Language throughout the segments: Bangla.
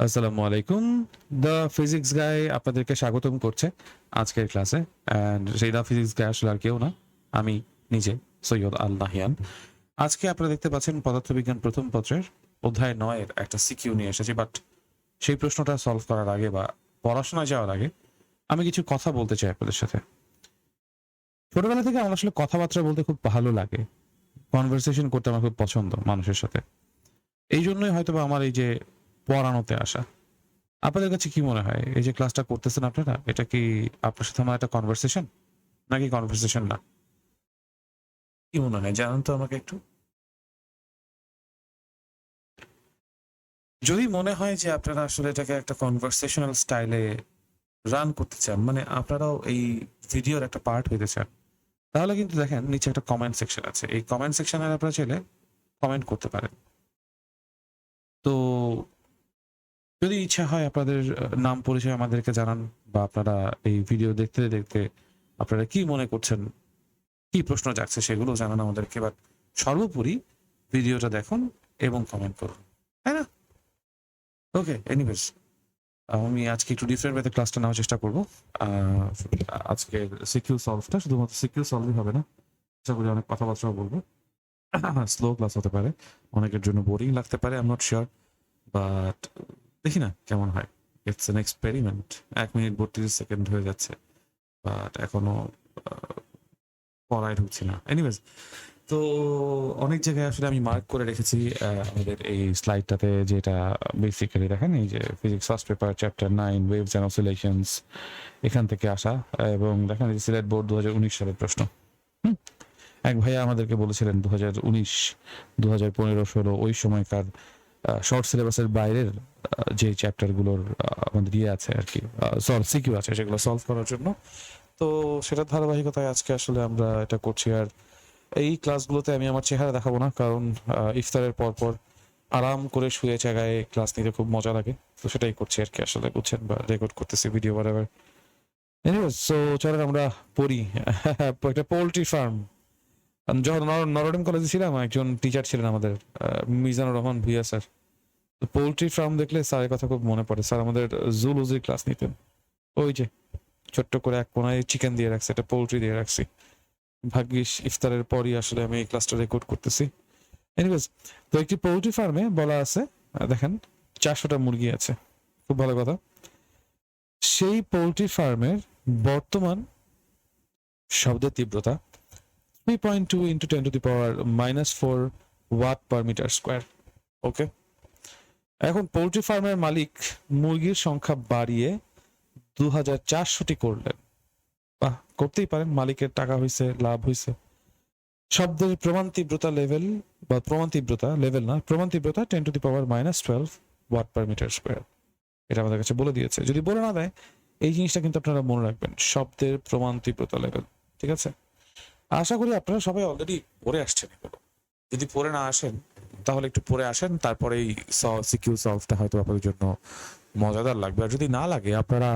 আসসালামু আলাইকুম। দ্য ফিজিক্স গাই আপনাদেরকে স্বাগতম করছে আজকের ক্লাসে। অ্যান্ড সেই দ্য ফিজিক্স গাই আসলে আর কেউ না, আমি নিজে সৈয়দ আল নাহিয়ান। আজকে আপনারা দেখতে পাচ্ছেন পদার্থবিজ্ঞান প্রথম পত্রের অধ্যায় 9-এর একটা সিকিউ নিয়ে এসেছি। বাট সেই প্রশ্নটা সলভ করার আগে বা পড়াশোনায় যাওয়ার আগে আমি কিছু কথা বলতে চাই আপনাদের সাথে। ছোটবেলা থেকে আমার আসলে কথাবার্তা বলতে খুব ভালো লাগে, কনভারসেশন করতে আমার খুব পছন্দ মানুষের সাথে। এই জন্যই হয়তো বা আমার এই যে পড়ানোতে আসা। আপনাদের কাছে কি মনে হয় এই যে ক্লাসটা করতেছেন আপনারা, এটা কি আপনার সাথে আমার একটা কনভারসেশন নাকি কনভারসেশন না? কি মনে হয় জানান তো আমাকে একটু। যদি মনে হয় যে আপনারা আসলে এটাকে একটা কনভারসেশনাল স্টাইলে রান করতে চান, মানে আপনারাও এই ভিডিওর একটা পার্ট হইতে চান, তাহলে কিন্তু দেখেন নিচে একটা কমেন্ট সেকশন আছে। এই কমেন্ট সেকশনে আপনারা চাইলে কমেন্ট করতে পারেন। তো যদি ইচ্ছা হয় আপনাদের নাম পরিচয় আমাদেরকে জানান, বা আপনারা এই ভিডিও দেখতে দেখতে আপনারা কি মনে করছেন, কি প্রশ্ন যাচ্ছে সেগুলো জানান আমাদেরকে। বাট সর্বোপরি ভিডিওটা দেখুন এবং কমেন্ট করুন, তাই না? ওকে, এনিওয়েজ, আমি আজকে একটু ডিফারেন্ট ওয়েতে ক্লাসটা নেওয়ার চেষ্টা করবো। আজকে সিকিউ সলভটা শুধুমাত্র সিকিউ সলভই হবে না, আশা করি অনেক কথাবার্তাও বলবো। স্লো ক্লাস হতে পারে, অনেকের জন্য বোরিং লাগতে পারে, I am not sure. But দেখি না কেমন হয়। It's an experiment. 1 minute 32 second হয়ে যাচ্ছে, বাট এখনো পড়ায় ঢুকছি না। এনিওয়েজ, তো অনেক জায়গায় আসলে আমি মার্ক করে রেখেছি আমাদের এই স্লাইডটাতে, যেটা বেসিক্যালি দেখেন এই যে physics first paper chapter 9 waves and অসিলেশনস, এখান থেকে আসা। এবং দেখেন এই সিলেট বোর্ড 2019 সালের প্রশ্ন। হুম, এক ভাইয়া আমাদেরকে বলেছিলেন 2019, 2015-16 ওই সময়কার শর্ট সিলেবাসের বাইরের যে চ্যাপ্টারগুলোর আমাদের ইয়ে আছে আর কি, সিকিউ আছে, সেগুলো সলভ করার জন্য। তো সেটার ধারাবাহিকতায় আজকে আসলে আমরা এটা করছি। আর এই ক্লাসগুলোতে আমি আমার চেহারা দেখাবো না, কারণ ইফতারের পর পর আরাম করে শুয়ে জায়গায় ক্লাস নিতে খুব মজা লাগে। তো সেটাই করছি আর কি, আসলে বুঝছেন, বা রেকর্ড করতেছি ভিডিও বারবার। এনিওয়েজ, সো চলেন আমরা পড়ি। একটা পোল্ট্রি ফার্ম। যখন নরডেম কলেজে ছিলাম, একজন টিচার ছিলেন আমাদের, Mizanur Rahman Bhuiyan sir. Poultry farm দেখলে স্যারের কথা খুব মনে পড়ে। স্যার আমাদের জুলজির ক্লাস নিতেন। ওই যে ছোট্ট করে এক কোনায় চিকেন দিয়ে রাখছে, একটা পোল্ট্রি দিয়ে রাখছি। ভাগ্যিস ইফতারের পরই আসলে আমি এই ক্লাসটা রেকর্ড করতেছি। এনিওয়েজ, তো একটি পোল্ট্রি ফার্মে বলা আছে, দেখেন 400টা মুরগি আছে। খুব ভালো কথা। সেই পোল্ট্রি ফার্মের বর্তমান শব্দের তীব্রতা 3.2 into 10⁻⁻4 watt per metre square. Okay, এখন পোল্ট্রি ফার্মের মালিক মুরগির সংখ্যা বাড়িয়ে 2400টি করলেন। বাহ, করতেই পারেন, মালিকের টাকা হয়েছে, লাভ হয়েছে। শব্দের প্রমাণ তীব্রতা লেভেল, বা প্রমাণ তীব্রতা লেভেল না, প্রমাণ তীব্রতা 10⁻12 ওয়াট পার মিটার স্কোয়ার। এটা আমাদের কাছে বলে দিয়েছে। যদি বলে না দেয়, এই জিনিসটা কিন্তু আপনারা মনে রাখবেন, শব্দের প্রমাণ তীব্রতা লেভেল। ঠিক আছে, আশা করি আপনারা সবাই অলরেডি পড়ে আসছেন এগুলো। যদি পড়ে না আসেন, তাহলে একটু পড়ে আসেন, তারপরে এই সিকিউ সলভটা হয়তো আপনাদের জন্য মজাদার লাগবে। আর যদি না লাগে, আপনারা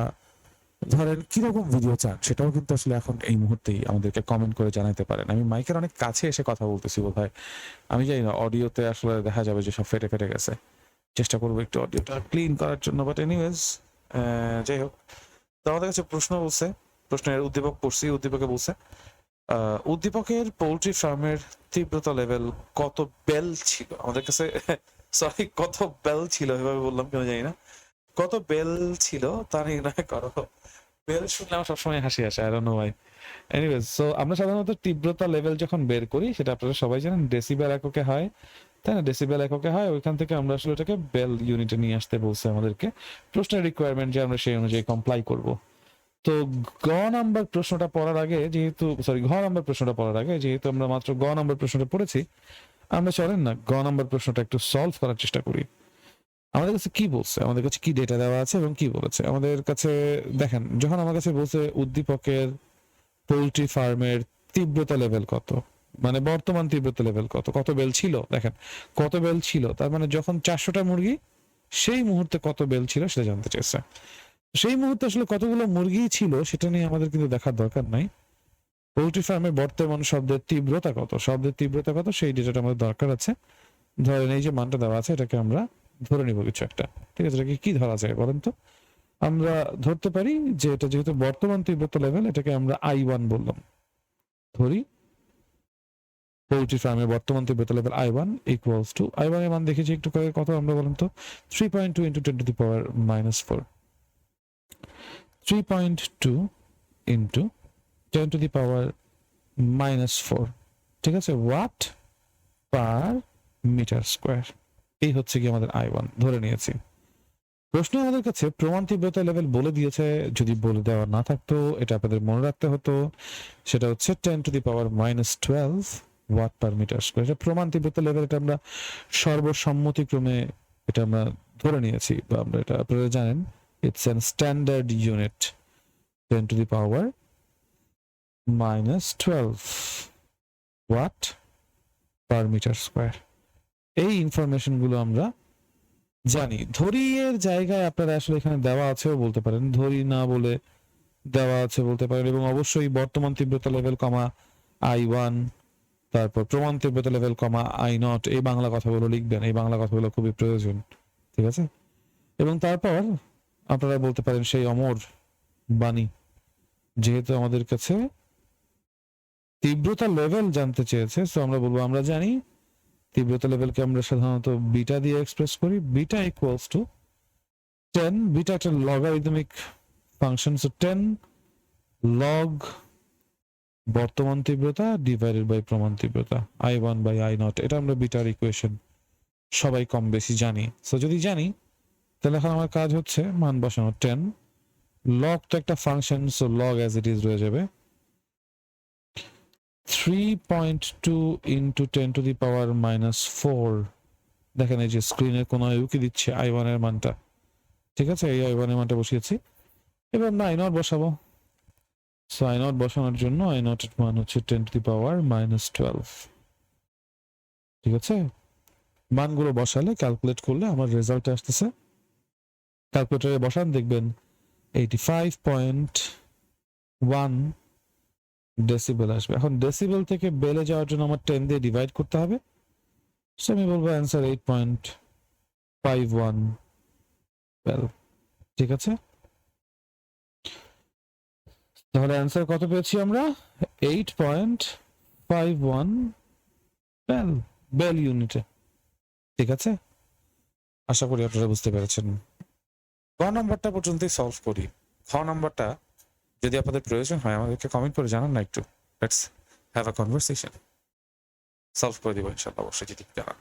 ধরেন কিরকম ভিডিও চান সেটাও কিন্তু আসলে এখন এই মুহূর্তেই আমাদেরকে কমেন্ট করে জানাতে পারেন। আমি মাইকের অনেক কাছে এসে কথা বলতেছি বোধহয়, আমি জানি না, অডিওতে আসলে দেখা যাবে যে সব ফেটে ফেটে গেছে। চেষ্টা করবো একটু অডিওটা ক্লিন করার জন্য। বাট এনিওয়েজ, যাই হোক, তো আমাদের কাছে প্রশ্ন বলছে, প্রশ্নের উদ্দীপক পড়ছি। উদ্দীপকে বলছে উদ্দীপকের পোল্ট্রি ফার্মের তীব্রতা লেভেল কত বেল ছিল আমাদের কাছে। সরি, কত বেল ছিল, এভাবে বললাম কেন জানি না। কত বেল ছিল তা নির্ণয় করো। বেল শুনলে আমার সবসময় হাসি আসে, I don't know Y. Anyways, so আমরা সাধারণত তীব্রতা লেভেল যখন বের করি, সেটা আপনারা সবাই জানেন ডেসিবেল এককে হয়, তাই না? ডেসিবেল এককে হয়, ওইখান থেকে আমরা আসলে এটাকে বেল ইউনিটে নিয়ে আসতে বলছে আমাদেরকে। প্রশ্নের রিকোয়ারমেন্ট যে আমরা সেই অনুযায়ী কমপ্লাই করব। তো গ নাম্বার প্রশ্নটা পড়ার আগে যেহেতু, সরি, ঘ নাম্বার প্রশ্নটা পড়ার আগে যেহেতু আমরা মাত্র গ নাম্বার প্রশ্নটা পড়েছি, আমরা চলেন না গ নাম্বার প্রশ্নটা একটু সলভ করার চেষ্টা করি। আমাদের কাছে কি বলছে, আমাদের কাছে কি ডেটা দেওয়া আছে এবং কি বলেছে আমাদের কাছে। দেখেন, যখন আমার কাছে বলছে উদ্দীপকের পোল্ট্রি ফার্মের তীব্রতা লেভেল কত, মানে বর্তমান তীব্রতা লেভেল কত, কত বেল ছিল, দেখেন কত বেল ছিল, তার মানে যখন 400টা মুরগি, সেই মুহূর্তে কত বেল ছিল সেটা জানতে চেয়েছে। সেই মুহূর্তে আসলে কতগুলো মুরগি ছিল সেটা নিয়ে আমাদের কিন্তু দেখার দরকার নাই। পোল্ট্রি ফার্মের বর্তমান শব্দের তীব্রতা কত, শব্দের তীব্রতা কত, সেই ডেটাটা আমাদের দরকার আছে। ধরেন এই যে মানটা দেওয়া আছে, এটাকে আমরা ধরে নিব কিছু একটা, ঠিক আছে? এটাকে কি ধরা যায় বলেন তো? আমরা ধরতে পারি যে এটা যেহেতু বর্তমান তীব্রতা লেভেল, এটাকে আমরা I1 বললাম, ধরি পোল্ট্রি ফার্মের বর্তমান তীব্রতা level I1 equals to, I1 এর মান দেখেছি একটু করে কত আমরা বলেন তো, 3.2 into 10 to the power -4, 3.2 into 10 to the power -4, ঠিক আছে? ওয়াট পার মিটার স্কোয়ার, এই হচ্ছে কি আমাদের I1 ধরে নিয়েছি। প্রশ্ন আমাদের কাছে প্রমাণ তীব্রতা লেভেল বলে দিয়েছে, যদি বলে দেওয়া না থাকতো এটা আপনাদের মনে রাখতে হতো, সেটা হচ্ছে 10 to the power -12 watt per metre square. এটা প্রমাণ তীব্রতা লেভেল, এটা আমরা সর্বসম্মতিক্রমে এটা আমরা ধরে নিয়েছি, বা আমরা এটা আপনারা জানেন it's an standard unit, 10 to the power -12 watt per metre square. এই ইনফরমেশন গুলো আমরা জানি। ধরি এর জায়গায় আপনারা আসলে এখানে দেওয়া আছেও বলতে পারেন, ধরি না বলে দেওয়া আছে বলতে পারেন, এবং অবশ্যই বর্তমান তীব্রতা লেভেল কমা I1, তারপর প্রমাণ তীব্রতা লেভেল কমা I0, এই বাংলা কথাগুলো লিখবেন, এই বাংলা কথাগুলো খুবই প্রয়োজন, ঠিক আছে? এবং তারপর আপনারা বলতে পারেন সেই অমর বাণী, যেহেতু আমাদের কাছে তীব্রতা লেভেল জানতে চেয়েছে, সো আমরা বলবো আমরা জানি তীব্রতা লেভেলকে আমরা সাধারণত বিটা দিয়ে এক্সপ্রেস করি, বিটা ইকুয়ালস টু 10, বিটা একটা লগারিদমিক ফাংশন, সো 10 লগ বর্তমান তীব্রতা ডিভাইডেড বাই প্রমাণ তীব্রতা I1 বাই I0, এটা আমরা বিটার ইকুয়েশন সবাই কম বেশি জানি। সো যদি জানি তাহলে এখন আমার কাজ হচ্ছে মান বসানো, 10 লগ তো একটা function, so log as it is রয়ে যাবে, 3.2 ইন্টু 10 টু দি পাওয়ার -4, দেখেন এই যে স্ক্রিনের কোনো উকি দিচ্ছে I1 এর মানটা, ঠিক আছে? এই I1 এর মানটা বসিয়েছি, এবার আমরা I0 বসাবো। সো I0 বসানোর জন্য I0 এর মান হচ্ছে 10 টু দি পাওয়ার -12, ঠিক আছে? মানগুলো বসালে ক্যালকুলেট করলে আমার রেজাল্ট আসতেছে, ক্যালকুলেটরে বসান দেখবেন 85.1 ডেসিবেল আসবে। এখন ডেসিবেল থেকে বেলে যাওয়ার জন্য আমার 10 দিয়ে ডিভাইড করতে হবে, সো আমি বলবো অ্যান্সার 8.51 বেল, ঠিক আছে? তাহলে অ্যান্সার কত পেয়েছি আমরা? 8.51 বেল, বেল ইউনিটে, ঠিক আছে? আশা করি আপনারা বুঝতে পেরেছেন। ক নম্বরটা পর্যন্তই সলভ করি, খ নম্বরটা যদি আপনাদের প্রয়োজন হয় আমাদেরকে কমেন্ট করে জানান না একটু, let's have a conversation, solve করে দিব ইনশাআল্লাহ অবশ্যই যদি জানান।